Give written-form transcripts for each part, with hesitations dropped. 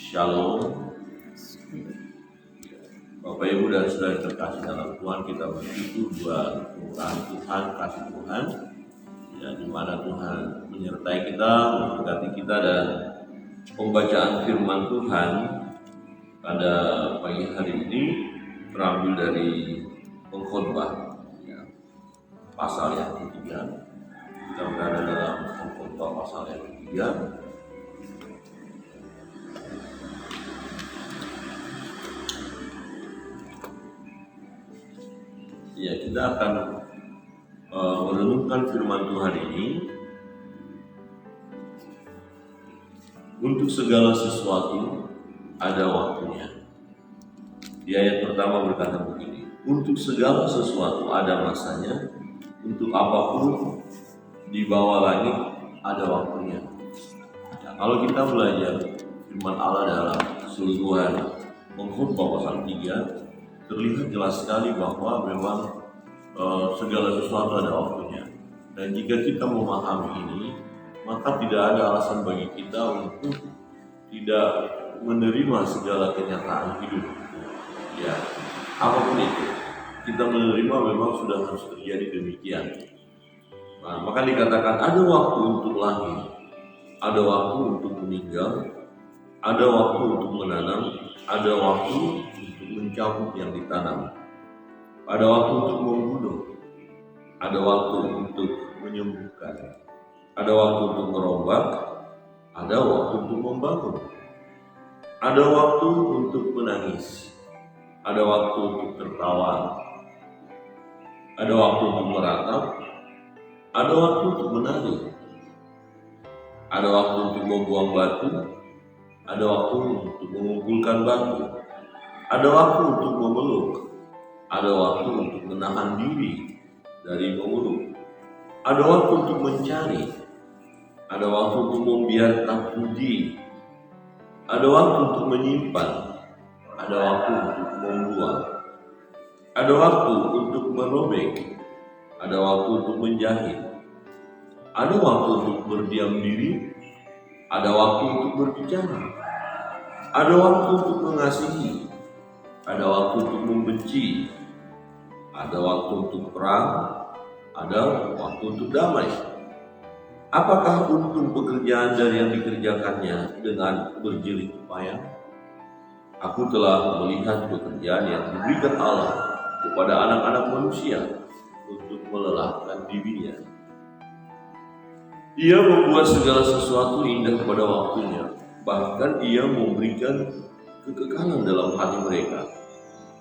Shalom, Bapak Ibu dan Saudara terkasih dalam Tuhan, kita bersyukur buat Tuhan, kasih Tuhan, ya, di mana Tuhan menyertai kita, memberkati kita, dan pembacaan firman Tuhan pada pagi hari ini terambil dari Pengkhotbah, ya, pasal yang ketiga. Kita berada dalam Pengkhotbah pasal yang ketiga. Ya, kita akan merenungkan firman Tuhan ini. Untuk segala sesuatu ada waktunya. Di ayat pertama berkata begini, untuk segala sesuatu ada masanya, untuk apapun di bawah langit ada waktunya. Ya, kalau kita belajar firman Allah dalam keseluruhan Pengkhotbah pasal 3, terlihat jelas sekali bahwa memang segala sesuatu ada waktunya. Dan jika kita memahami ini, maka tidak ada alasan bagi kita untuk tidak menerima segala kenyataan hidup. Ya, apapun itu, kita menerima memang sudah harus terjadi demikian. Nah, maka dikatakan ada waktu untuk lahir, ada waktu untuk meninggal, ada waktu untuk menanam, ada waktu untuk mencabut yang ditanam, ada waktu untuk membunuh, ada waktu untuk menyembuhkan, ada waktu untuk merombak, ada waktu untuk membangun, ada waktu untuk menangis, ada waktu untuk tertawa, ada waktu untuk meratap, ada waktu untuk menari, ada waktu untuk membuang batu, ada waktu untuk mengumpulkan batu, ada waktu untuk memeluk, ada waktu untuk menahan diri dari memeluk, ada waktu untuk mencari, ada waktu untuk membiarkan puji, ada waktu untuk menyimpan, ada waktu untuk membuang, ada waktu untuk merobek, ada waktu untuk menjahit, ada waktu untuk berdiam diri, ada waktu untuk berbicara, ada waktu untuk mengasihi, ada waktu untuk membenci, ada waktu untuk perang, ada waktu untuk damai. Apakah untung pekerjaan dari yang dikerjakannya dengan berjerih payah? Aku telah melihat pekerjaan yang diberikan Allah kepada anak-anak manusia untuk melelahkan dirinya. Ia membuat segala sesuatu indah pada waktunya, bahkan ia memberikan kekekalan dalam hati mereka.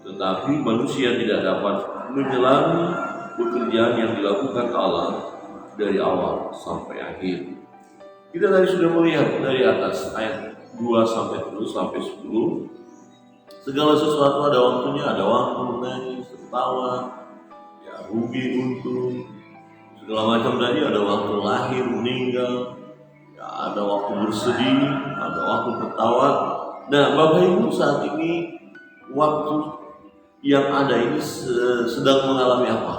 Tetapi manusia tidak dapat menyelami pekerjaan yang dilakukan Allah dari awal sampai akhir. Kita tadi sudah melihat dari atas ayat 2 sampai 10. Segala sesuatu ada waktunya, ada waktu menangis, tertawa, ya, rugi, untung, segala macam tadi, ada waktu lahir, meninggal, ya, ada waktu bersedih, ada waktu tertawa. Nah, Bapak Ibu, saat ini waktu yang ada ini sedang mengalami apa?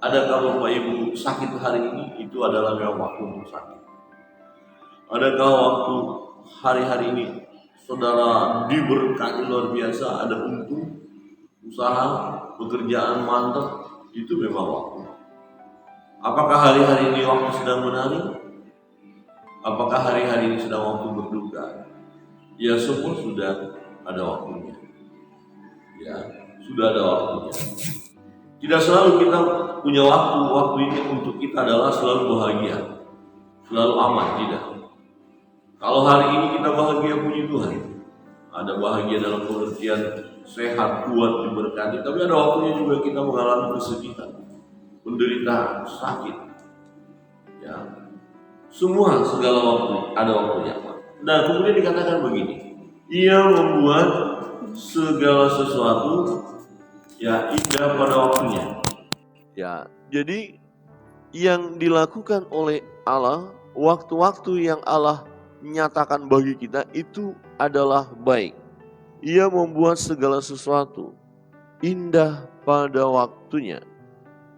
Adakah Bapak Ibu sakit hari ini? Itu adalah memang waktu untuk sakit. Adakah waktu hari-hari ini saudara diberkati luar biasa, ada untung, usaha, pekerjaan mantap? Itu memang waktu. Apakah hari-hari ini waktu sedang menari? Apakah hari-hari ini sedang waktu berduka? Ya, semua sudah ada waktunya. Ya, sudah ada waktunya. Tidak selalu kita punya waktu ini untuk kita adalah selalu bahagia, selalu aman, tidak. Kalau hari ini kita bahagia, puji Tuhan, ada bahagia dalam pengertian sehat, kuat, diberkati. Tapi ada waktunya juga kita mengalami kesedihan, penderitaan, sakit. Ya, semua segala waktu ada waktunya. Nah, kemudian dikatakan begini, ia membuat segala sesuatu ya indah pada waktunya. Ya, jadi yang dilakukan oleh Allah, waktu-waktu yang Allah nyatakan bagi kita itu adalah baik. Ia membuat segala sesuatu indah pada waktunya.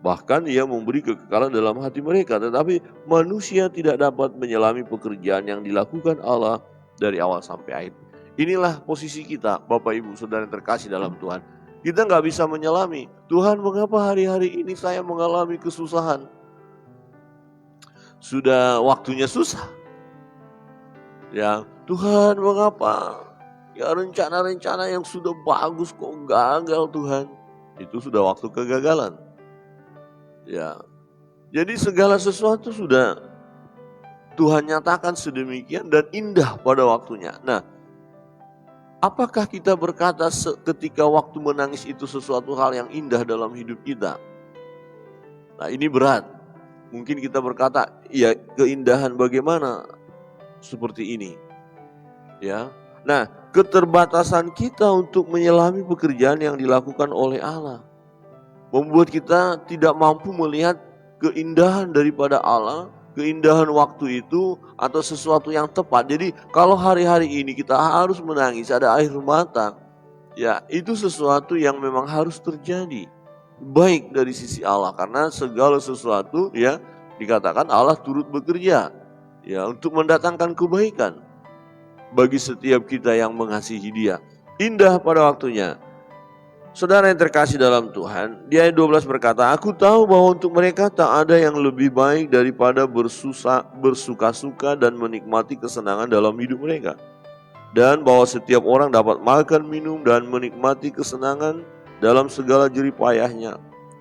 Bahkan ia memberi kekekalan dalam hati mereka. Tetapi manusia tidak dapat menyelami pekerjaan yang dilakukan Allah dari awal sampai akhir. Inilah posisi kita, Bapak Ibu Saudara yang terkasih dalam Tuhan. Kita nggak bisa menyelami, Tuhan mengapa hari-hari ini saya mengalami kesusahan? Sudah waktunya susah. Ya, Tuhan mengapa? Ya rencana-rencana yang sudah bagus kok gagal Tuhan. Itu sudah waktu kegagalan. Ya, jadi segala sesuatu sudah Tuhan nyatakan sedemikian dan indah pada waktunya. Nah, apakah kita berkata ketika waktu menangis itu sesuatu hal yang indah dalam hidup kita? Nah, ini berat. Mungkin kita berkata, ya keindahan bagaimana seperti ini. Ya. Nah, keterbatasan kita untuk menyelami pekerjaan yang dilakukan oleh Allah membuat kita tidak mampu melihat keindahan daripada Allah, keindahan waktu itu atau sesuatu yang tepat. Jadi kalau hari-hari ini kita harus menangis, ada air mata, ya itu sesuatu yang memang harus terjadi. Baik dari sisi Allah, karena segala sesuatu ya dikatakan Allah turut bekerja ya untuk mendatangkan kebaikan bagi setiap kita yang mengasihi Dia. Indah pada waktunya. Saudara yang terkasih dalam Tuhan, di ayat 12 berkata, aku tahu bahwa untuk mereka tak ada yang lebih baik daripada bersuka-suka dan menikmati kesenangan dalam hidup mereka. Dan bahwa setiap orang dapat makan, minum, dan menikmati kesenangan dalam segala jerih payahnya.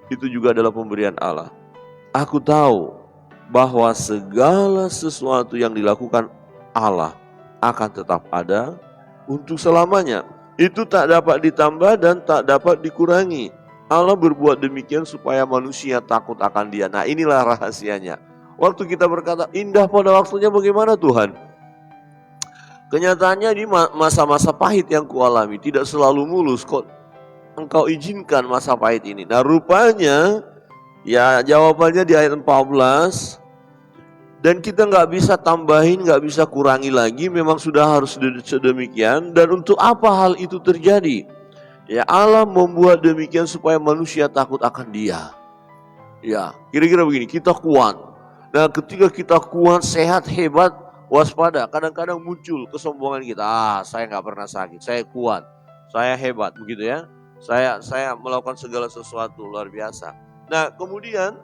Itu juga adalah pemberian Allah. Aku tahu bahwa segala sesuatu yang dilakukan Allah akan tetap ada untuk selamanya. Itu tak dapat ditambah dan tak dapat dikurangi. Allah berbuat demikian supaya manusia takut akan Dia. Nah, inilah rahasianya. Waktu kita berkata indah pada waktunya, bagaimana Tuhan? Kenyataannya di masa-masa pahit yang kualami tidak selalu mulus. Kok Engkau izinkan masa pahit ini? Nah, rupanya ya jawabannya di ayat 14. Dan kita nggak bisa tambahin, nggak bisa kurangi lagi, memang sudah harus sedemikian. Dan untuk apa hal itu terjadi? Ya Allah membuat demikian supaya manusia takut akan Dia. Ya kira-kira begini, kita kuat. Nah ketika kita kuat, sehat, hebat, waspada. Kadang-kadang muncul kesombongan kita. Saya nggak pernah sakit, saya kuat, saya hebat, begitu ya. Saya melakukan segala sesuatu luar biasa. Nah kemudian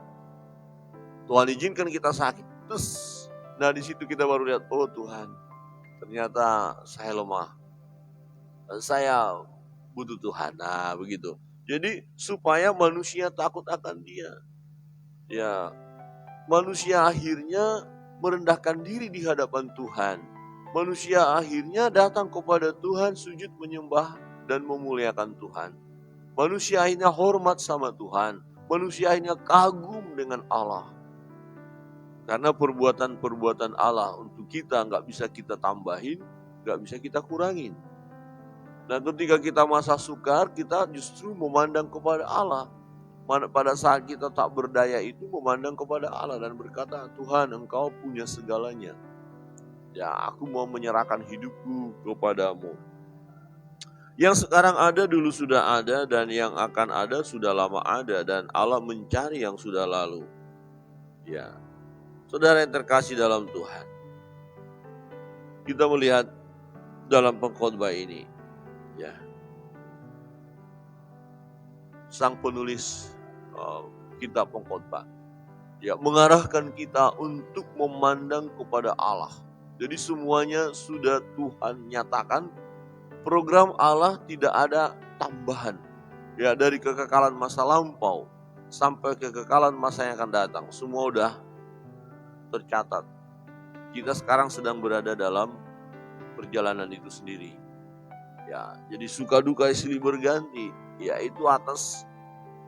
Tuhan izinkan kita sakit. Nah di situ kita baru lihat, oh Tuhan, ternyata saya lemah, saya butuh Tuhan. Nah begitu. Jadi supaya manusia takut akan Dia. Ya, manusia akhirnya merendahkan diri di hadapan Tuhan. Manusia akhirnya datang kepada Tuhan, sujud menyembah dan memuliakan Tuhan. Manusia akhirnya hormat sama Tuhan. Manusia akhirnya kagum dengan Allah. Karena perbuatan-perbuatan Allah untuk kita nggak bisa kita tambahin, nggak bisa kita kurangin. Nah ketika kita masa sukar, kita justru memandang kepada Allah. Pada saat kita tak berdaya itu memandang kepada Allah dan berkata, Tuhan Engkau punya segalanya. Ya aku mau menyerahkan hidupku kepadamu. Yang sekarang ada dulu sudah ada dan yang akan ada sudah lama ada. Dan Allah mencari yang sudah lalu. Ya. Saudara yang terkasih dalam Tuhan, kita melihat dalam pengkhotbah ini, ya, sang penulis kitab pengkhotbah, ya, mengarahkan kita untuk memandang kepada Allah. Jadi semuanya sudah Tuhan nyatakan, program Allah tidak ada tambahan, ya dari kekekalan masa lampau sampai kekekalan masa yang akan datang, semua udah tercatat. Kita sekarang sedang berada dalam perjalanan itu sendiri. Ya, jadi suka duka silih berganti, yaitu atas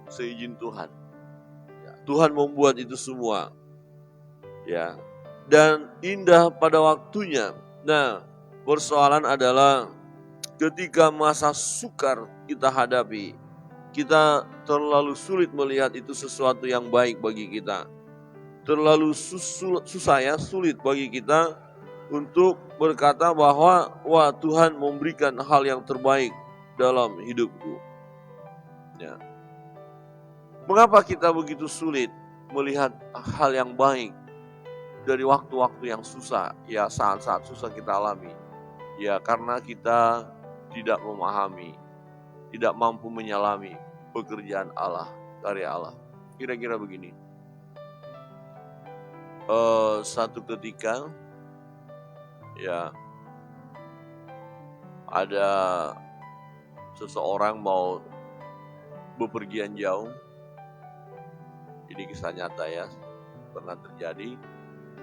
seizin Tuhan. Ya, Tuhan membuat itu semua. Ya, dan indah pada waktunya. Nah, persoalan adalah ketika masa sukar kita hadapi, kita terlalu sulit melihat itu sesuatu yang baik bagi kita. Terlalu sulit bagi kita untuk berkata bahwa wah Tuhan memberikan hal yang terbaik dalam hidupku. Ya. Mengapa kita begitu sulit melihat hal yang baik dari waktu-waktu yang susah, ya saat-saat susah kita alami. Ya, karena kita tidak memahami, tidak mampu menyelami pekerjaan Allah, karya Allah. Kira-kira begini. Satu ketika ya ada seseorang mau bepergian jauh. Ini kisah nyata ya, pernah terjadi.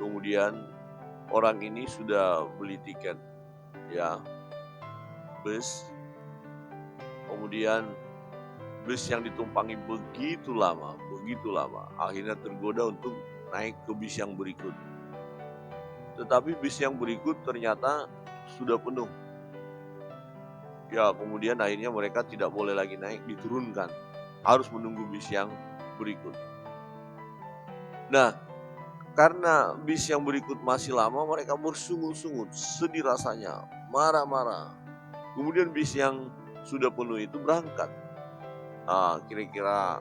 Kemudian orang ini sudah beli tiket ya bus. Kemudian bus yang ditumpangi begitu lama. Akhirnya tergoda untuk naik ke bis yang berikut. Tetapi bis yang berikut ternyata sudah penuh. Ya, kemudian akhirnya mereka tidak boleh lagi naik, diturunkan. Harus menunggu bis yang berikut. Nah, karena bis yang berikut masih lama, mereka bersungut-sungut, sedih rasanya, marah-marah. Kemudian bis yang sudah penuh itu berangkat. Kira-kira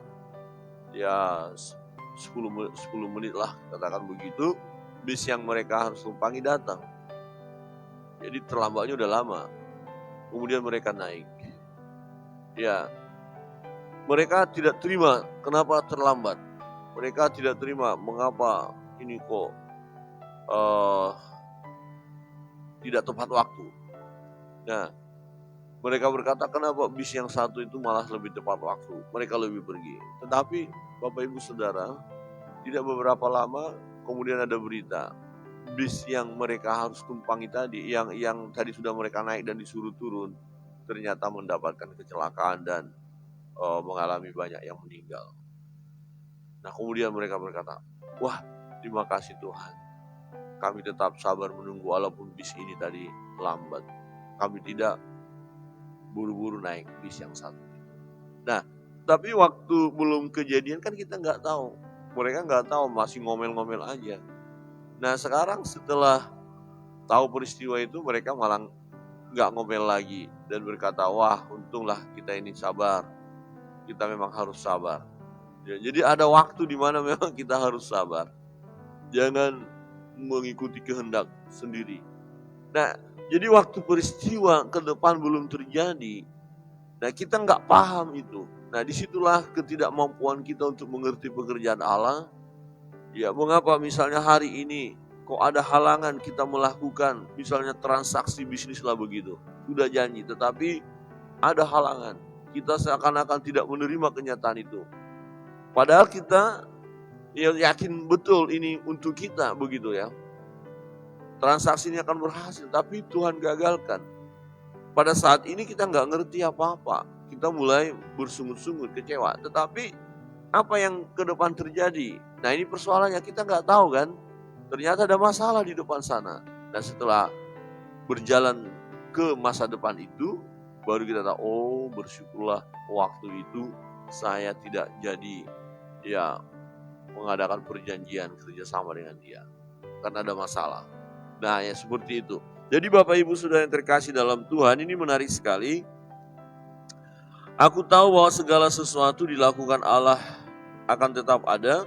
ya 10 menit lah, katakan begitu, bis yang mereka harus tumpangi datang. Jadi terlambatnya udah lama. Kemudian mereka naik. Ya, mereka tidak terima kenapa terlambat. Mereka tidak terima mengapa ini kok tidak tepat waktu. Nah, mereka berkata kenapa bis yang satu itu malah lebih tepat waktu. Mereka lebih pergi. Tetapi Bapak Ibu Saudara, tidak beberapa lama kemudian ada berita. Bis yang mereka harus tumpangi tadi, yang tadi sudah mereka naik dan disuruh turun, ternyata mendapatkan kecelakaan dan mengalami banyak yang meninggal. Nah, kemudian mereka berkata, wah, terima kasih Tuhan. Kami tetap sabar menunggu walaupun bis ini tadi lambat. Kami tidak buru-buru naik bis yang satu. Nah, tapi waktu belum kejadian kan kita nggak tahu. Mereka nggak tahu, masih ngomel-ngomel aja. Nah, sekarang setelah tahu peristiwa itu, mereka malah nggak ngomel lagi dan berkata, wah, untunglah kita ini sabar. Kita memang harus sabar. Ya, jadi ada waktu di mana memang kita harus sabar. Jangan mengikuti kehendak sendiri. Nah, jadi waktu peristiwa ke depan belum terjadi, nah kita nggak paham itu. Nah, disitulah ketidakmampuan kita untuk mengerti pekerjaan Allah. Ya, mengapa misalnya hari ini kok ada halangan kita melakukan misalnya transaksi bisnis lah begitu. Sudah janji, tetapi ada halangan. Kita seakan-akan tidak menerima kenyataan itu. Padahal kita ya yakin betul ini untuk kita begitu ya. Transaksi ini akan berhasil, tapi Tuhan gagalkan. Pada saat ini kita nggak ngerti apa-apa. Kita mulai bersungut-sungut, kecewa. Tetapi apa yang ke depan terjadi? Nah, ini persoalannya, kita nggak tahu kan. Ternyata ada masalah di depan sana. Dan setelah berjalan ke masa depan itu, baru kita tahu, oh bersyukurlah waktu itu saya tidak jadi ya mengadakan perjanjian kerjasama dengan dia. Karena ada masalah. Nah, ya seperti itu. Jadi Bapak Ibu Saudara yang terkasih dalam Tuhan, ini menarik sekali. Aku tahu bahwa segala sesuatu dilakukan Allah akan tetap ada.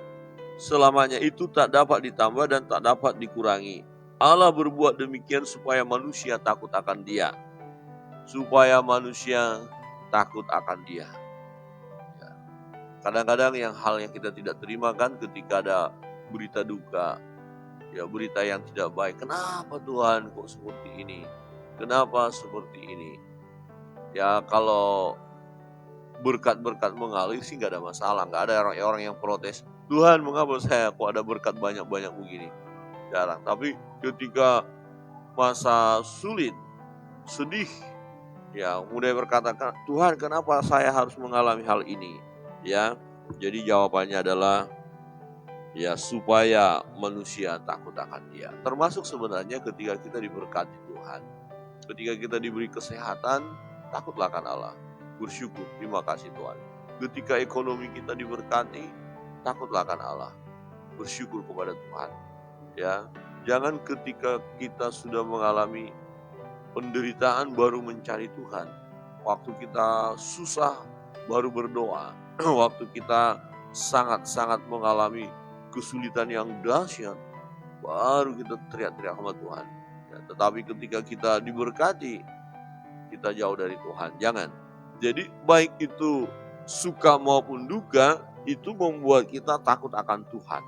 Selamanya itu tak dapat ditambah dan tak dapat dikurangi. Allah berbuat demikian supaya manusia takut akan Dia. Supaya manusia takut akan Dia. Kadang-kadang hal yang kita tidak terima kan ketika ada berita duka. Ya, berita yang tidak baik. Kenapa Tuhan kok seperti ini? Kenapa seperti ini? Ya, kalau berkat-berkat mengalir sih gak ada masalah. Gak ada orang yang protes, Tuhan mengapa saya kok ada berkat banyak-banyak begini. Jarang. Tapi ketika masa sulit, sedih, ya mulai berkata, Tuhan kenapa saya harus mengalami hal ini? Ya, jadi jawabannya adalah ya supaya manusia takut akan Dia. Termasuk sebenarnya ketika kita diberkati Tuhan. Ketika kita diberi kesehatan, takutlah akan Allah. Bersyukur, terima kasih Tuhan. Ketika ekonomi kita diberkati, takutlah akan Allah. Bersyukur kepada Tuhan. Ya, jangan ketika kita sudah mengalami penderitaan baru mencari Tuhan. Waktu kita susah baru berdoa. Waktu kita sangat-sangat mengalami kesulitan yang dahsyat, baru kita teriak-teriak sama Tuhan. Ya, tetapi ketika kita diberkati, kita jauh dari Tuhan. Jangan. Jadi baik itu suka maupun duka, itu membuat kita takut akan Tuhan.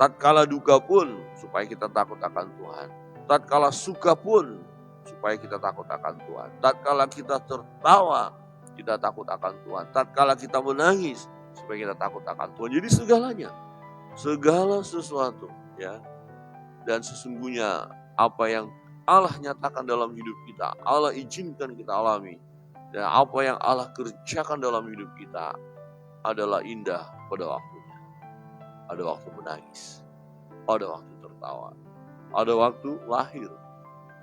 Tatkala duka pun supaya kita takut akan Tuhan. Tatkala suka pun supaya kita takut akan Tuhan. Tatkala kita tertawa, kita takut akan Tuhan. Tatkala kita menangis, supaya kita takut akan Tuhan. Jadi segalanya, segala sesuatu, ya. Dan sesungguhnya apa yang Allah nyatakan dalam hidup kita, Allah izinkan kita alami, dan apa yang Allah kerjakan dalam hidup kita adalah indah pada waktunya. Ada waktu menangis, ada waktu tertawa, ada waktu lahir,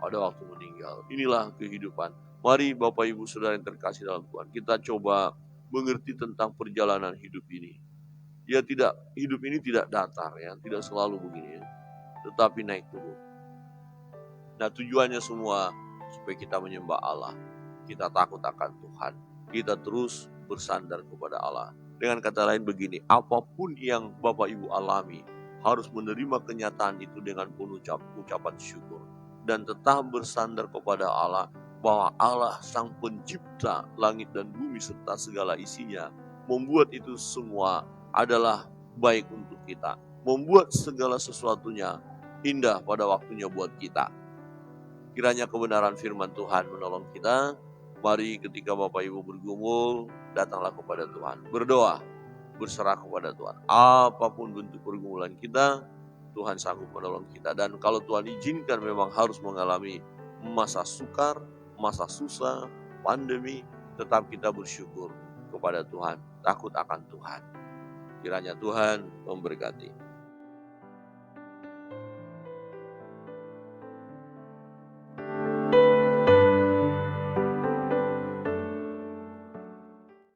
ada waktu meninggal. Inilah kehidupan. Mari Bapak Ibu Saudara yang terkasih dalam Tuhan, kita coba mengerti tentang perjalanan hidup ini. Hidup ini tidak datar, ya, tidak selalu begini, ya, tetapi naik turun. Nah, tujuannya semua supaya kita menyembah Allah, kita takut akan Tuhan, kita terus bersandar kepada Allah. Dengan kata lain begini, apapun yang Bapak Ibu alami, harus menerima kenyataan itu dengan penuh ucapan syukur. Dan tetap bersandar kepada Allah, bahwa Allah sang pencipta langit dan bumi serta segala isinya, membuat itu semua adalah baik untuk kita. Membuat segala sesuatunya indah pada waktunya buat kita. Kiranya kebenaran firman Tuhan menolong kita. Mari ketika Bapak Ibu bergumul, datanglah kepada Tuhan. Berdoa, berserah kepada Tuhan. Apapun bentuk pergumulan kita, Tuhan sanggup menolong kita. Dan kalau Tuhan izinkan memang harus mengalami masa sukar, masa susah, pandemi, tetap kita bersyukur kepada Tuhan. Takut akan Tuhan. Kiranya Tuhan memberkati.